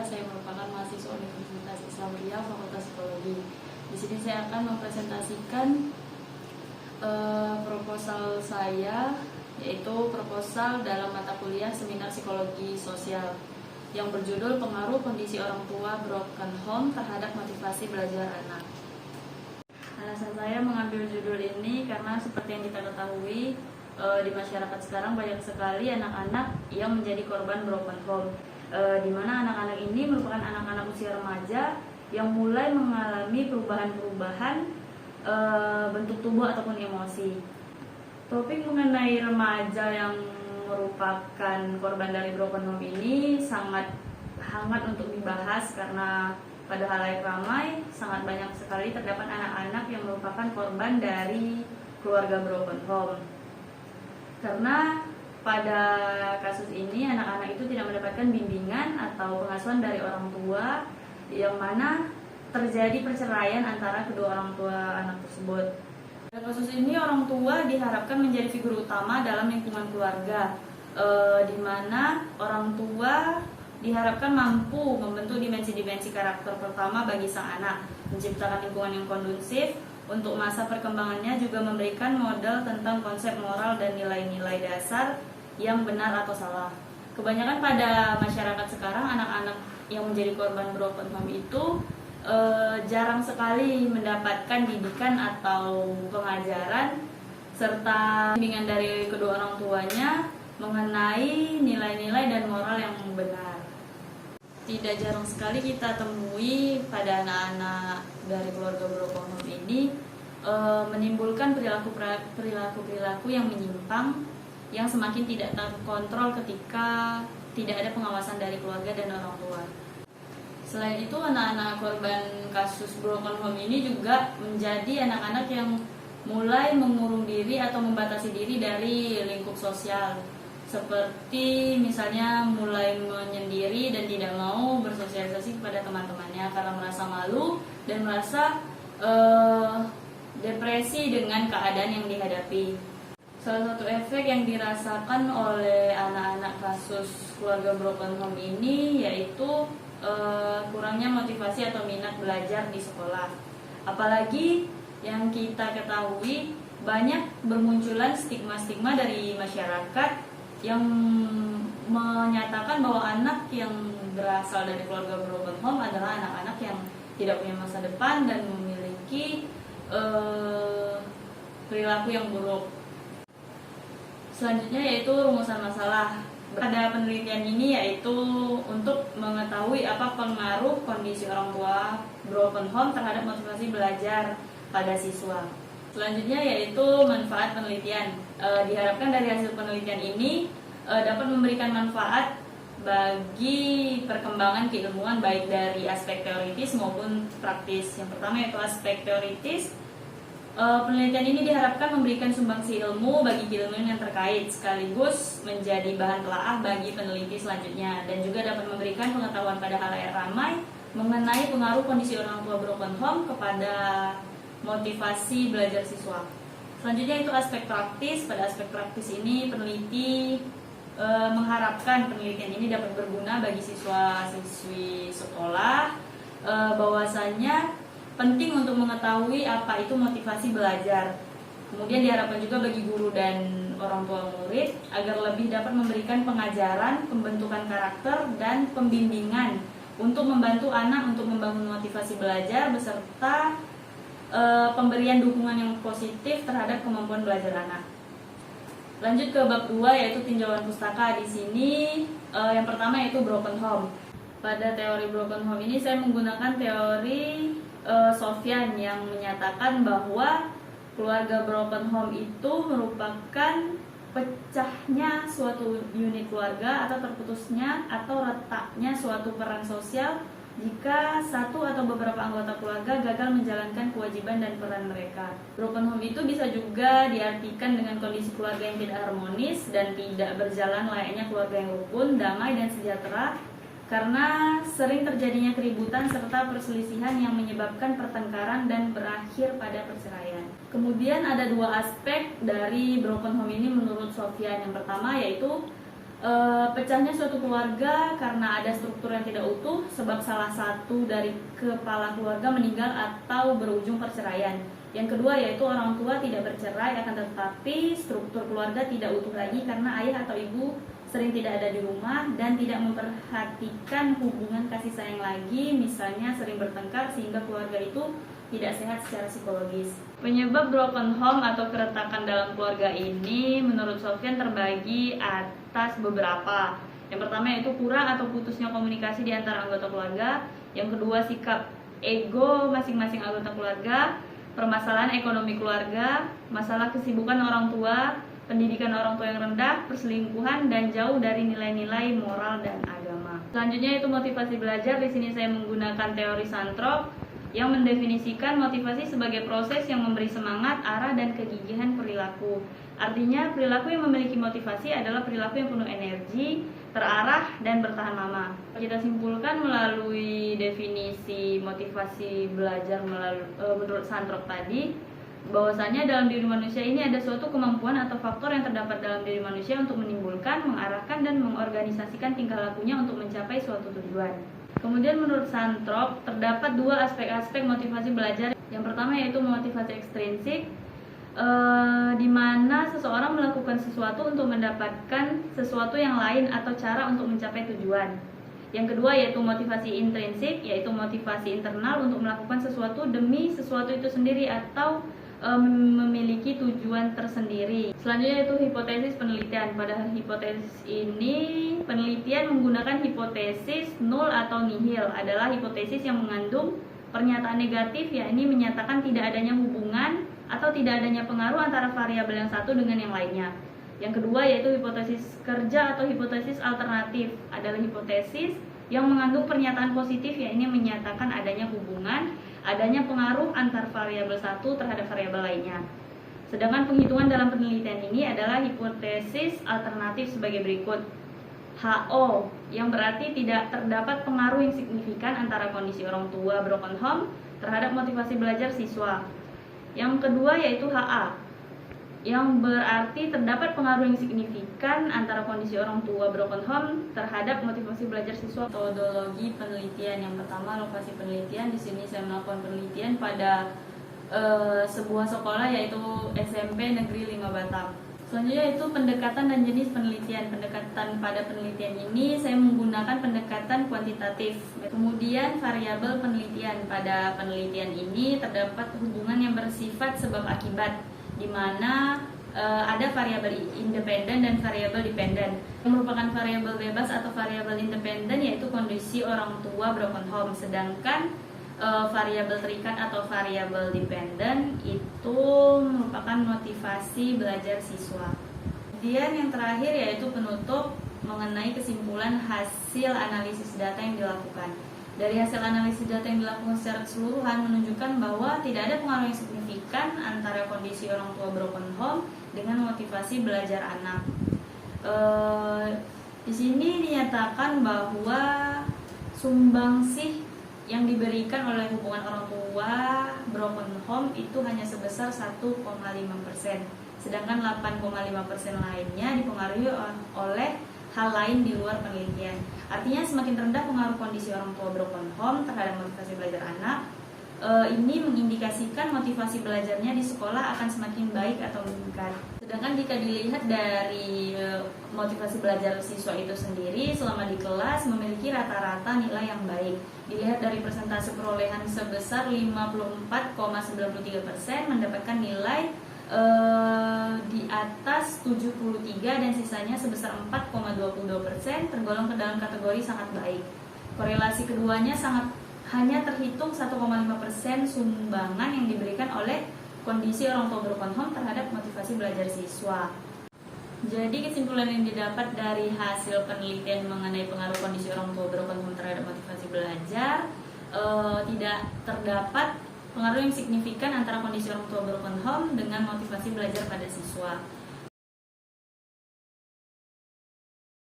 Saya merupakan mahasiswa Universitas Islam Riau, Fakultas Psikologi. Di sini saya akan mempresentasikan proposal saya, yaitu proposal dalam mata kuliah Seminar Psikologi Sosial yang berjudul Pengaruh Kondisi Orang Tua Broken Home Terhadap Motivasi Belajar Anak. Alasan saya mengambil judul ini karena seperti yang kita ketahui, di masyarakat sekarang banyak sekali anak-anak yang menjadi korban broken home, di mana anak-anak ini merupakan anak-anak usia remaja yang mulai mengalami perubahan-perubahan bentuk tubuh ataupun emosi. Topik mengenai remaja yang merupakan korban dari broken home ini sangat hangat untuk dibahas karena pada halayak ramai sangat banyak sekali terdapat anak-anak yang merupakan korban dari keluarga broken home. Karena pada kasus ini anak-anak itu tidak mendapatkan bimbingan atau pengasuhan dari orang tua, yang mana terjadi perceraian antara kedua orang tua anak tersebut. Pada kasus ini orang tua diharapkan menjadi figur utama dalam lingkungan keluarga, di mana orang tua diharapkan mampu membentuk dimensi-dimensi karakter pertama bagi sang anak, menciptakan lingkungan yang kondusif untuk masa perkembangannya, juga memberikan model tentang konsep moral dan nilai-nilai dasar yang benar atau salah. Kebanyakan pada masyarakat sekarang anak-anak yang menjadi korban broken home itu jarang sekali mendapatkan didikan atau pengajaran serta bimbingan dari kedua orang tuanya mengenai nilai-nilai dan moral yang benar. Tidak jarang sekali kita temui pada anak-anak dari keluarga broken home ini menimbulkan perilaku yang menyimpang yang semakin tidak terkontrol ketika tidak ada pengawasan dari keluarga dan orang tua. Selain itu, anak-anak korban kasus broken home ini juga menjadi anak-anak yang mulai mengurung diri atau membatasi diri dari lingkup sosial, seperti misalnya mulai menyendiri dan tidak mau bersosialisasi kepada teman-temannya karena merasa malu dan merasa depresi dengan keadaan yang dihadapi. Salah satu efek yang dirasakan oleh anak-anak kasus keluarga broken home ini yaitu kurangnya motivasi atau minat belajar di sekolah. Apalagi yang kita ketahui banyak bermunculan stigma-stigma dari masyarakat yang menyatakan bahwa anak yang berasal dari keluarga broken home adalah anak-anak yang tidak punya masa depan dan memiliki perilaku yang buruk. Selanjutnya yaitu rumusan masalah. Pada penelitian ini yaitu untuk mengetahui apa pengaruh kondisi orang tua broken home terhadap motivasi belajar pada siswa. Selanjutnya yaitu manfaat penelitian. Diharapkan dari hasil penelitian ini dapat memberikan manfaat bagi perkembangan keilmuan baik dari aspek teoritis maupun praktis. Yang pertama yaitu aspek teoritis. Penelitian ini diharapkan memberikan sumbangsi ilmu bagi keilmuan yang terkait sekaligus menjadi bahan telaah bagi peneliti selanjutnya, dan juga dapat memberikan pengetahuan pada halayak ramai mengenai pengaruh kondisi orang tua broken home kepada motivasi belajar siswa. Selanjutnya itu aspek praktis. Pada aspek praktis ini peneliti mengharapkan penelitian ini dapat berguna bagi siswa-siswi sekolah, bahwasanya penting untuk mengetahui apa itu motivasi belajar. Kemudian diharapkan juga bagi guru dan orang tua murid agar lebih dapat memberikan pengajaran, pembentukan karakter, dan pembimbingan untuk membantu anak untuk membangun motivasi belajar beserta pemberian dukungan yang positif terhadap kemampuan belajar anak. Lanjut ke bab 2 yaitu tinjauan pustaka. Di sini yang pertama yaitu broken home. Pada teori broken home ini saya menggunakan teori Sofyan yang menyatakan bahwa keluarga broken home itu merupakan pecahnya suatu unit keluarga atau terputusnya atau retaknya suatu peran sosial jika satu atau beberapa anggota keluarga gagal menjalankan kewajiban dan peran mereka. Broken home itu bisa juga diartikan dengan kondisi keluarga yang tidak harmonis dan tidak berjalan layaknya keluarga yang rukun, damai, dan sejahtera, karena sering terjadinya keributan serta perselisihan yang menyebabkan pertengkaran dan berakhir pada perceraian. Kemudian ada dua aspek dari broken home ini menurut Sofyan. Yang pertama yaitu pecahnya suatu keluarga karena ada struktur yang tidak utuh sebab salah satu dari kepala keluarga meninggal atau berujung perceraian. Yang kedua yaitu orang tua tidak bercerai, akan tetapi struktur keluarga tidak utuh lagi karena ayah atau ibu sering tidak ada di rumah dan tidak memperhatikan hubungan kasih sayang lagi, misalnya sering bertengkar sehingga keluarga itu tidak sehat secara psikologis. Penyebab broken home atau keretakan dalam keluarga ini menurut Sofyan terbagi atas beberapa. Yang pertama yaitu kurang atau putusnya komunikasi di antara anggota keluarga. Yang kedua sikap ego masing-masing anggota keluarga, permasalahan ekonomi keluarga, masalah kesibukan orang tua, pendidikan orang tua yang rendah, perselingkuhan, dan jauh dari nilai-nilai moral dan agama. Selanjutnya itu motivasi belajar. Di sini saya menggunakan teori Santrop yang mendefinisikan motivasi sebagai proses yang memberi semangat, arah, dan kegigihan perilaku. Artinya, perilaku yang memiliki motivasi adalah perilaku yang penuh energi, terarah, dan bertahan lama. Kita simpulkan melalui definisi motivasi belajar menurut Santrop tadi, bahwasanya dalam diri manusia ini ada suatu kemampuan atau faktor yang terdapat dalam diri manusia untuk menimbulkan, mengarahkan, dan mengorganisasikan tingkah lakunya untuk mencapai suatu tujuan. Kemudian menurut Santrop terdapat dua aspek-aspek motivasi belajar. Yang pertama yaitu motivasi ekstrinsik, di mana seseorang melakukan sesuatu untuk mendapatkan sesuatu yang lain atau cara untuk mencapai tujuan. Yang kedua yaitu motivasi intrinsik, yaitu motivasi internal untuk melakukan sesuatu demi sesuatu itu sendiri atau memiliki tujuan tersendiri. Selanjutnya itu hipotesis penelitian. Pada hipotesis ini penelitian menggunakan hipotesis nul atau nihil, adalah hipotesis yang mengandung pernyataan negatif, yakni menyatakan tidak adanya hubungan atau tidak adanya pengaruh antara variabel yang satu dengan yang lainnya. Yang kedua yaitu hipotesis kerja atau hipotesis alternatif, adalah hipotesis yang mengandung pernyataan positif, yakni menyatakan adanya hubungan, adanya pengaruh antar variabel satu terhadap variabel lainnya. Sedangkan penghitungan dalam penelitian ini adalah hipotesis alternatif sebagai berikut. HO, yang berarti tidak terdapat pengaruh yang signifikan antara kondisi orang tua broken home terhadap motivasi belajar siswa. Yang kedua yaitu HA, yang berarti terdapat pengaruh yang signifikan antara kondisi orang tua broken home terhadap motivasi belajar siswa. Metodologi penelitian. Yang pertama, lokasi penelitian. Di sini saya melakukan penelitian pada sebuah sekolah yaitu SMP Negeri 5 Batam. Selanjutnya itu pendekatan dan jenis penelitian. Pendekatan pada penelitian ini saya menggunakan pendekatan kuantitatif. Kemudian variabel penelitian. Pada penelitian ini terdapat hubungan yang bersifat sebab akibat, di mana ada variabel independen dan variabel dependen. Yang merupakan variabel bebas atau variabel independen yaitu kondisi orang tua broken home, sedangkan variabel terikat atau variabel dependen itu merupakan motivasi belajar siswa. Kemudian yang terakhir yaitu penutup mengenai kesimpulan hasil analisis data yang dilakukan. Dari hasil analisis data yang dilakukan secara keseluruhan menunjukkan bahwa tidak ada pengaruh yang signifikan antara kondisi orang tua broken home dengan motivasi belajar anak. Di sini dinyatakan bahwa sumbangsih yang diberikan oleh hubungan orang tua broken home itu hanya sebesar 1,5%, sedangkan 8,5% lainnya dipengaruhi oleh hal lain di luar penelitian. Artinya semakin rendah pengaruh kondisi orang tua broken home terhadap motivasi belajar anak, ini mengindikasikan motivasi belajarnya di sekolah akan semakin baik atau meningkat. Sedangkan jika dilihat dari motivasi belajar siswa itu sendiri selama di kelas memiliki rata-rata nilai yang baik. Dilihat dari persentase perolehan sebesar 54,93% mendapatkan nilai di atas 73 dan sisanya sebesar 4,22% tergolong ke dalam kategori sangat baik. Korelasi keduanya hanya terhitung 1,5% sumbangan yang diberikan oleh kondisi orang tua broken home terhadap motivasi belajar siswa. Jadi kesimpulan yang didapat dari hasil penelitian mengenai pengaruh kondisi orang tua broken home terhadap motivasi belajar, tidak terdapat pengaruh yang signifikan antara kondisi orang tua broken home dengan motivasi belajar pada siswa.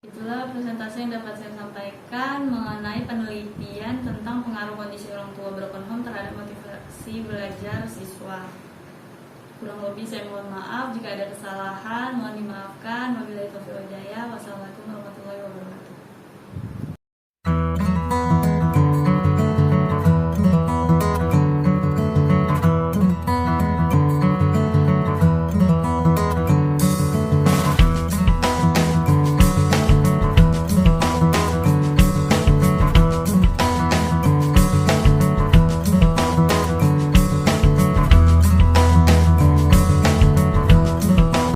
Itulah presentasi yang dapat saya sampaikan mengenai penelitian tentang pengaruh kondisi orang tua broken home terhadap motivasi belajar siswa. Kurang lebih saya mohon maaf jika ada kesalahan, mohon dimaafkan. Wabillahi taufiq wal hidayah. Wassalamualaikum warahmatullahi wabarakatuh.